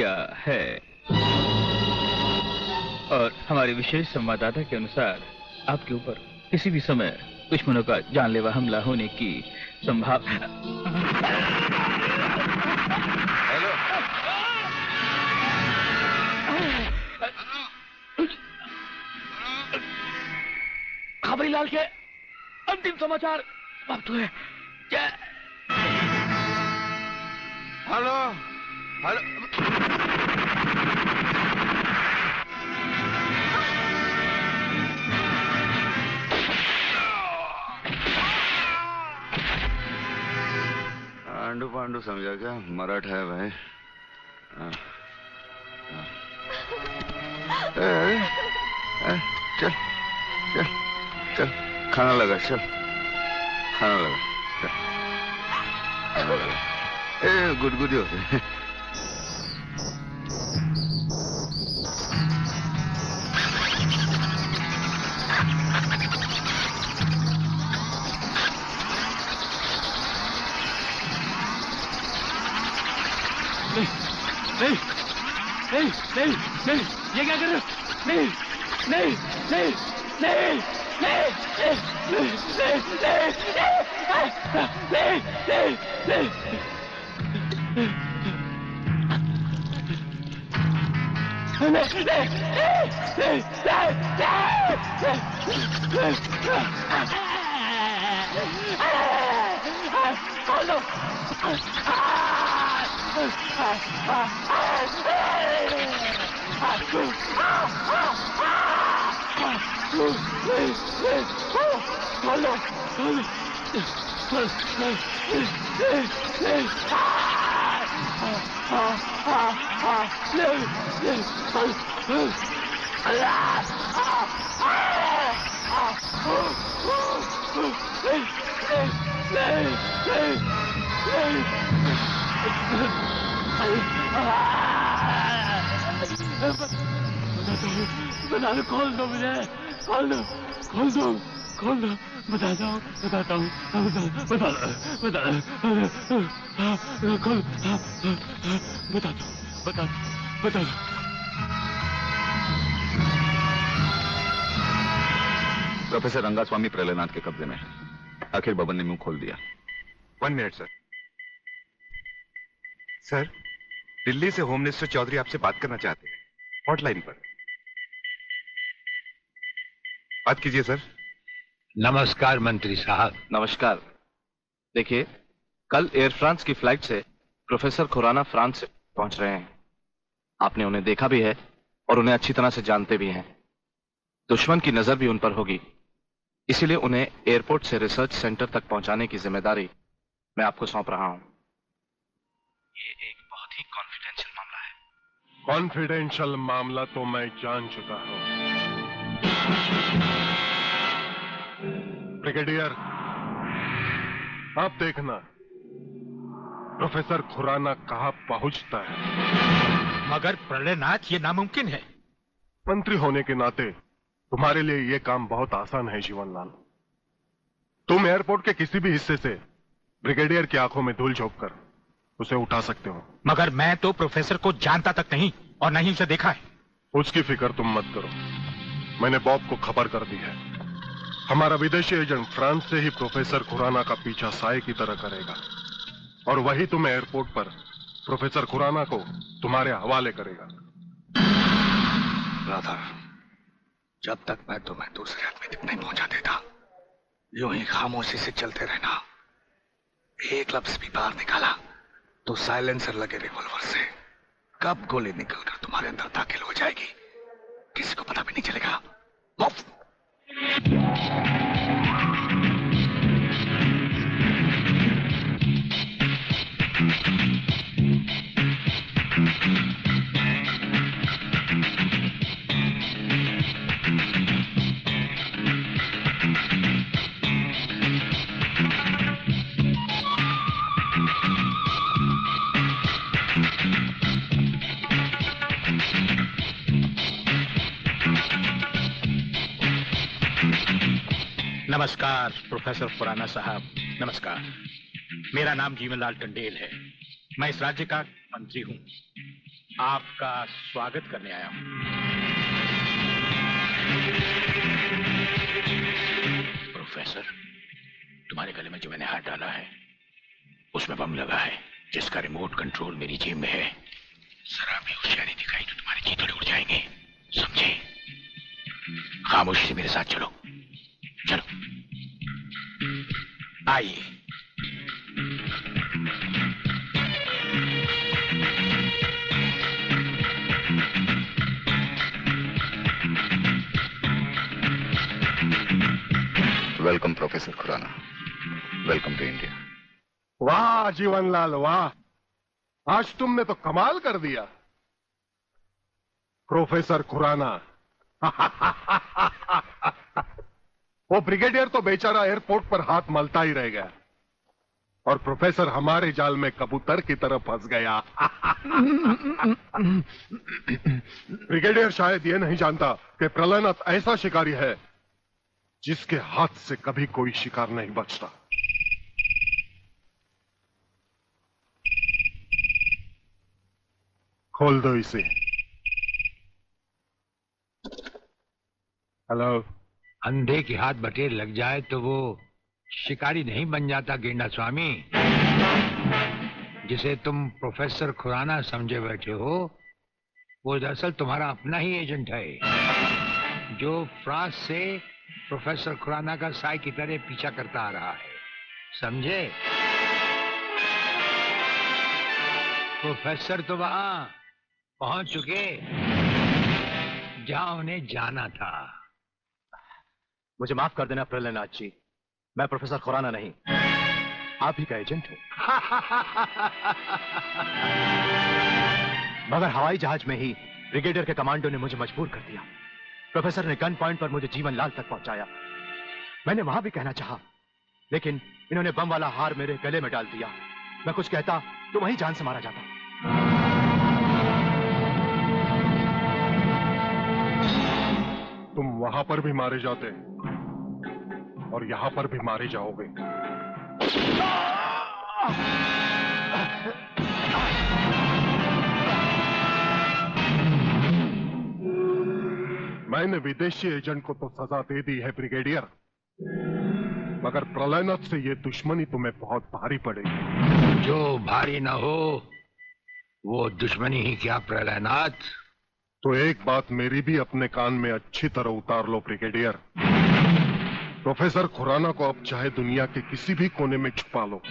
किया है। और हमारे विशेष संवाददाता के अनुसार आपके ऊपर किसी भी समय दुश्मनों का जानलेवा हमला होने की संभावना। हेलो, खबरीलाल के अंतिम समाचार प्राप्त हुए। Hello, hello. आंडू पांडू समझा क्या? मराठ है भाई। चल चल चल, खाना लगा, चल खाना लगा, चल खाना लगा। गुदगुदी होते हैं। नहीं नहीं नहीं नहीं, ये क्या कर रहे हो? नहीं नहीं नहीं नहीं नहीं नहीं नहीं बता दो, खोल दो मुझे, खोल दो, खोल दो, खोल दो, बताता हूँ, बताता हूँ, बता बता खोल, बता दो, बता बता दो। प्रोफेसर रंगास्वामी प्रलयनाथ के कब्जे में है। आखिर बबन ने मुंह खोल दिया। 1 मिनट सर। सर, दिल्ली से होम मिनिस्टर चौधरी आपसे बात करना चाहते हैं, हॉटलाइन पर। बात कीजिए सर। नमस्कार मंत्री साहब। नमस्कार। देखिए, कल एयर फ्रांस की फ्लाइट से प्रोफेसर खुराना फ्रांस से पहुंच रहे हैं। आपने उन्हें देखा भी है और उन्हें अच्छी तरह से जानते भी हैं। दुश्मन की नजर भी उन पर होगी, इसीलिए उन्हें एयरपोर्ट से रिसर्च सेंटर तक पहुंचाने की जिम्मेदारी मैं आपको सौंप रहा हूं। ये एक बहुत ही कॉन्फिडेंशियल मामला है। कॉन्फिडेंशियल मामला तो मैं जान चुका हूं। ब्रिगेडियर, आप देखना प्रोफेसर खुराना कहां पहुंचता है। मगर प्रलयनाथ, ये नामुमकिन है। मंत्री होने के नाते तुम्हारे लिए यह काम बहुत आसान है जीवनलाल। तुम एयरपोर्ट के किसी भी हिस्से से ब्रिगेडियर की आंखों में धूल झोंक कर उसे उठा सकते हो। मगर मैं तो प्रोफेसर को जानता तक नहीं और नहीं उसे देखा है। उसकी फिक्र तुम मत करो, मैंने बॉब को खबर कर दी है। हमारा विदेशी एजेंट फ्रांस से ही प्रोफेसर खुराना का पीछा साए की तरह करेगा और वही तुम्हें एयरपोर्ट पर प्रोफेसर खुराना को तुम्हारे हवाले करेगा। राधा, जब तक मैं तुम्हें दूसरे आदमी तक नहीं पहुंचा देता, यूं ही खामोशी से चलते रहना। एक लफ्ज भी बाहर निकाला तो साइलेंसर लगे रिवॉल्वर से कब गोली निकलकर तुम्हारे अंदर दाखिल हो जाएगी किसी को पता भी नहीं चलेगा। नमस्कार प्रोफेसर खुराना साहब, नमस्कार। मेरा नाम जीवनलाल टंडेल है। मैं इस राज्य का मंत्री हूं। आपका स्वागत करने आया हूं। प्रोफेसर, तुम्हारे गले में जो मैंने हाथ डाला है उसमें बम लगा है, जिसका रिमोट कंट्रोल मेरी जेब में है। जरा भी होशियारी दिखाई तो तुम्हारे चीथड़े उड़ जाएंगे, समझे? खामोशी से मेरे साथ चलो, चलो। आइए। Welcome professor Khurana, welcome to India. वाह जीवनलाल वाह, आज तुमने तो कमाल कर दिया प्रोफेसर खुराना। वो ब्रिगेडियर तो बेचारा एयरपोर्ट पर हाथ मलता ही रह गया और प्रोफेसर हमारे जाल में कबूतर की तरह फंस गया। ब्रिगेडियर शायद ये नहीं जानता कि प्रलयनाथ ऐसा शिकारी है जिसके हाथ से कभी कोई शिकार नहीं बचता। खोल दो इसे। हेलो। अंधे के हाथ बटेर लग जाए तो वो शिकारी नहीं बन जाता गेंडा स्वामी। जिसे तुम प्रोफेसर खुराना समझे बैठे हो वो दरअसल तुम्हारा अपना ही एजेंट है, जो फ्रांस से प्रोफेसर खुराना का साई की तरह पीछा करता आ रहा है, समझे? प्रोफेसर तो वहां पहुंच चुके जहां उन्हें जाना था। मुझे माफ कर देना प्रलयनाथ जी, मैं प्रोफेसर खुराना नहीं, आप ही का एजेंट हूं। मगर हवाई जहाज में ही ब्रिगेडियर के कमांडो ने मुझे मजबूर कर दिया। प्रोफेसर ने गन पॉइंट पर मुझे जीवनलाल तक पहुंचाया। मैंने वहां भी कहना चाहा, लेकिन इन्होंने बम वाला हार मेरे गले में डाल दिया। मैं कुछ कहता तो वहीं जान से मारा जाता। तुम वहां पर भी मारे जाते और यहां पर भी मारे जाओगे। मैंने विदेशी एजेंट को तो सजा दे दी है ब्रिगेडियर, मगर प्रलयनाथ से ये दुश्मनी तुम्हें बहुत भारी पड़ेगी। जो भारी ना हो वो दुश्मनी ही क्या प्रलयनाथ। तो एक बात मेरी भी अपने कान में अच्छी तरह उतार लो ब्रिगेडियर। प्रोफेसर खुराना को अब चाहे दुनिया के किसी भी कोने में छुपा लो,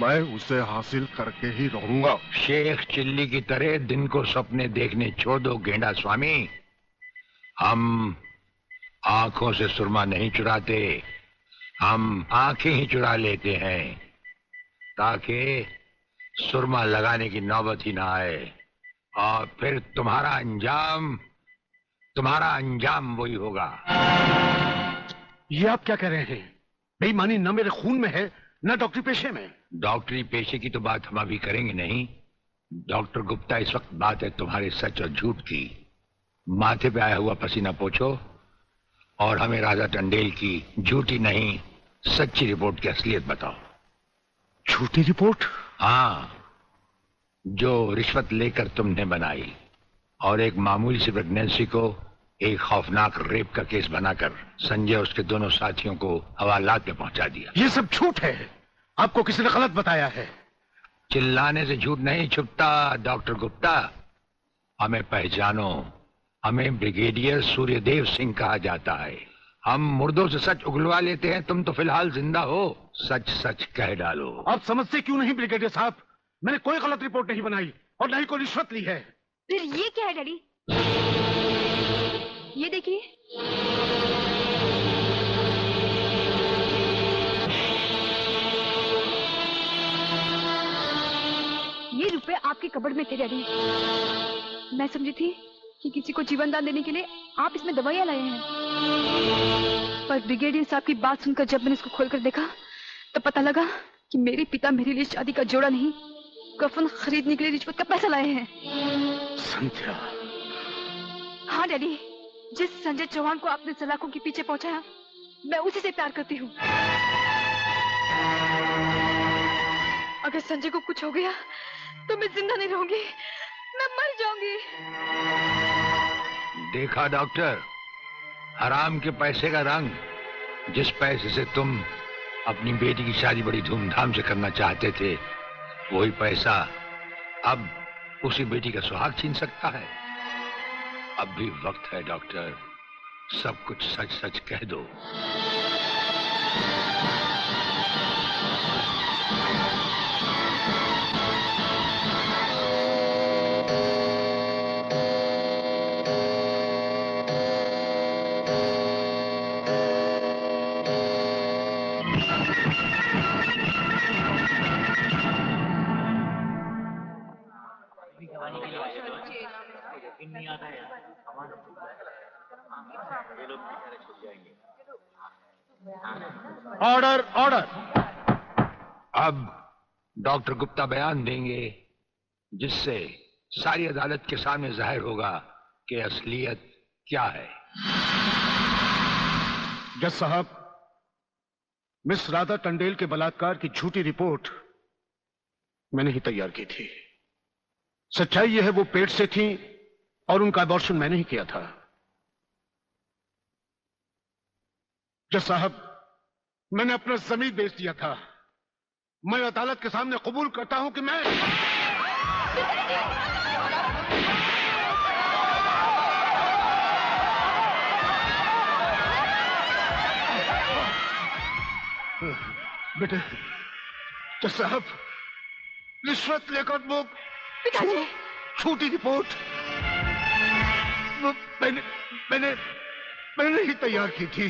मैं उसे हासिल करके ही रहूंगा। शेख चिल्ली की तरह दिन को सपने देखने छोड़ दो गेंडा स्वामी। हम आंखों से सुरमा नहीं चुराते, हम आंखें ही चुरा लेते हैं ताकि सुरमा लगाने की नौबत ही ना आए, और फिर तुम्हारा अंजाम वही होगा। ये आप क्या कह रहे हैं? बेईमानी न मेरे खून में है न डॉक्टरी पेशे में। डॉक्टरी पेशे की तो बात हम अभी करेंगे नहीं। डॉक्टर गुप्ता, इस वक्त बात है तुम्हारे सच और झूठ की। माथे पे आया हुआ पसीना पोछो और हमें राजा टंडेल की झूठी नहीं सच्ची रिपोर्ट की असलियत बताओ। झूठी रिपोर्ट? हाँ, जो रिश्वत लेकर तुमने बनाई और एक मामूली सी प्रेगनेंसी को एक खौफनाक रेप का केस बनाकर संजय और उसके दोनों साथियों को हवालात में पहुंचा दिया। ये सब झूठ है, आपको किसी ने गलत बताया है। चिल्लाने से झूठ नहीं छुपता डॉक्टर गुप्ता। हमें पहचानो, हमें ब्रिगेडियर सूर्यदेव सिंह कहा जाता है। हम मुर्दों से सच उगलवा लेते हैं, तुम तो फिलहाल जिंदा हो, सच सच कह डालो। आप समझते क्यों नहीं ब्रिगेडियर साहब? मैंने कोई गलत रिपोर्ट नहीं बनाई और न ही कोई रिश्वत ली है। फिर ये क्या है डैडी? ये देखिए, ये रुपए आपके कबर्ड में थे डैडी। मैं समझी थी कि किसी को जीवन दान देने के लिए आप इसमें दवाइयां लाए हैं, पर ब्रिगेडियर साहब की बात सुनकर जब मैंने इसको खोलकर देखा तो पता लगा कि मेरे पिता मेरे लिए शादी का जोड़ा नहीं, कफन खरीदने के लिए रिश्वत का पैसा लाए हैं। संध्या। हाँ डैडी, जिस संजय चौहान को आपने सलाखों के पीछे पहुंचाया, मैं उसी से प्यार करती हूँ। अगर संजय को कुछ हो गया तो मैं जिंदा नहीं रहूंगी। दूंगी। देखा डॉक्टर, हराम के पैसे का रंग। जिस पैसे से तुम अपनी बेटी की शादी बड़ी धूमधाम से करना चाहते थे, वही पैसा अब उसी बेटी का सुहाग छीन सकता है। अब भी वक्त है डॉक्टर, सब कुछ सच सच कह दो। Order order. अब डॉक्टर गुप्ता बयान देंगे, जिससे सारी अदालत के सामने जाहिर होगा कि असलियत क्या है। जज साहब, मिस राधा टंडेल के बलात्कार की झूठी रिपोर्ट मैंने ही तैयार की थी। सच्चाई यह है वो पेट से थी और उनका अबॉर्शन मैंने ही किया था। जज साहब, मैंने अपना जमीन बेच दिया था। मैं अदालत के सामने कबूल करता हूं कि मैं बेटे, जज साहब, रिश्वत लेकर वो झूठी रिपोर्ट मैंने मैंने मैंने ही तैयार की थी।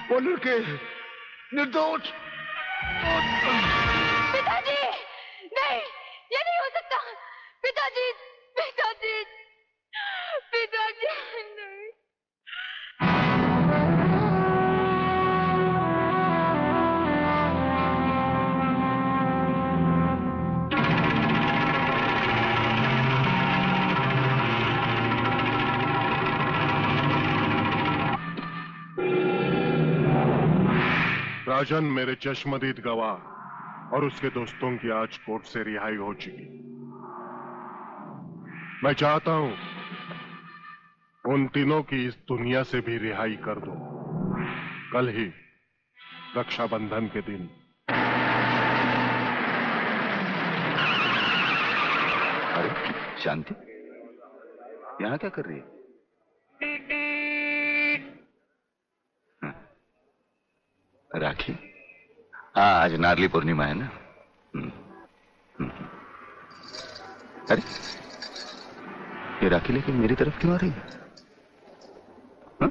वो लड़के निर्दोष। पिताजी, नहीं, ये नहीं हो सकता। पिताजी, पिताजी, पिताजी, नहीं। राजन मेरे चश्मदीद गवाह और उसके दोस्तों की आज कोर्ट से रिहाई हो चुकी। मैं चाहता हूं उन तीनों की इस दुनिया से भी रिहाई कर दो। कल ही रक्षाबंधन के दिन। अरे शांति, यहां क्या कर रही है? राखी? हाँ, आज नारली पूर्णिमा है ना। अरे ये राखी लेके मेरी तरफ क्यों आ रही है? हाँ?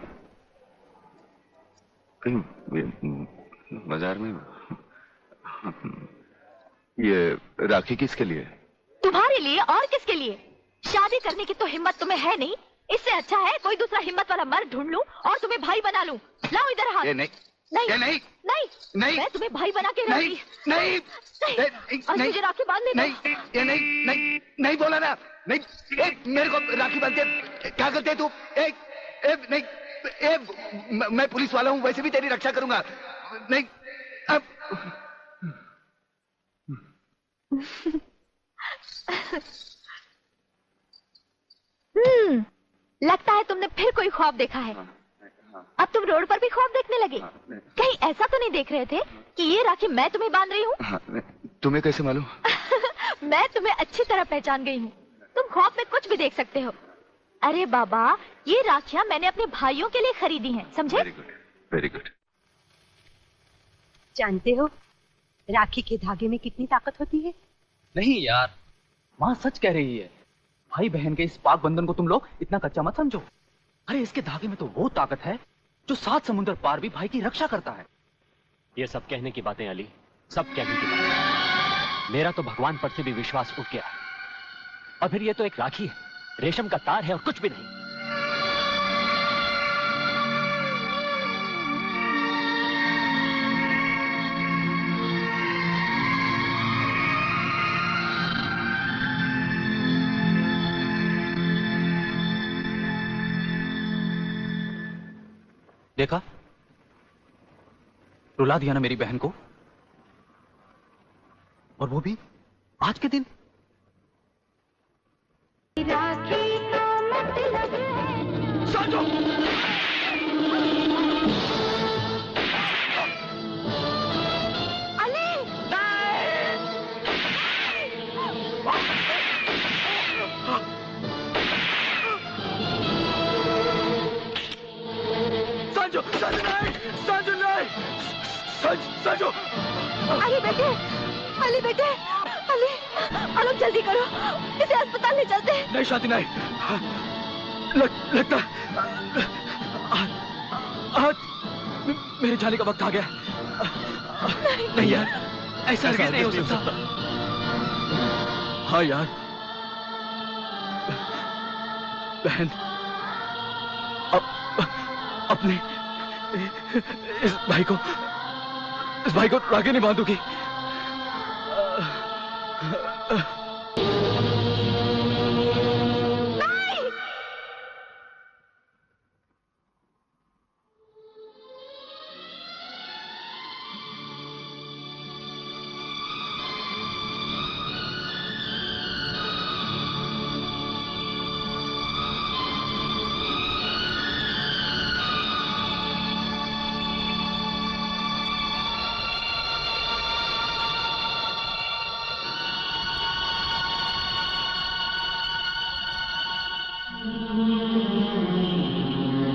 कहीं बाजार में? ये राखी किसके लिए? तुम्हारे लिए और किसके लिए? शादी करने की तो हिम्मत तुम्हें है नहीं। इससे अच्छा है कोई दूसरा हिम्मत वाला मर्द ढूंढ लूं और तुम्हें भाई बना लूं। लाओ इधर हाथ। ये नहीं, नहीं, ये नहीं, नहीं, नहीं, मैं तुम्हें भाई बना के नहीं, नहीं, नहीं, और मुझे राखी बांधने दो। नहीं, ये नहीं, नहीं, नहीं बोला ना। नहीं, मेरे को राखी बांधते क्या करते तू? नहीं, मैं पुलिस वाला हूं, वैसे भी तेरी रक्षा करूंगा। नहीं, अब लगता है तुमने फिर कोई ख्वाब देखा है। अब तुम रोड पर भी ख्वाब देखने लगे। कहीं ऐसा तो नहीं देख रहे थे कि ये राखी मैं तुम्हें बांध रही हूँ? तुम्हें कैसे मालूम? मैं तुम्हें अच्छी तरह पहचान गई हूँ। तुम ख्वाब में कुछ भी देख सकते हो। अरे बाबा, ये राखियाँ मैंने अपने भाइयों के लिए खरीदी हैं, समझे? Very good, very good. जानते हो राखी के धागे में कितनी ताकत होती है? नहीं यार, माँ सच कह रही है। भाई बहन के इस पाक बंधन को तुम लोग इतना कच्चा मत समझो। अरे इसके धागे में तो वो ताकत है जो 7 समुद्र पार भी भाई की रक्षा करता है। ये सब कहने की बातें अली, सब कहने की बातें। मेरा तो भगवान पर से भी विश्वास उठ गया। और फिर ये तो एक राखी है, रेशम का तार है और कुछ भी नहीं। देखा, रुला दिया ना मेरी बहन को, और वो भी आज के दिन। संजू! अली बेटे, अली बेटे, अली, आलोक जल्दी करो, इसे अस्पताल ले चलते हैं। नहीं शांति नहीं, लगता आज मेरे जाने का वक्त आ गया। नहीं यार, ऐसा नहीं हो सकता। हाँ यार, बहन अपने इस भाई को राखी नहीं बांधूगी।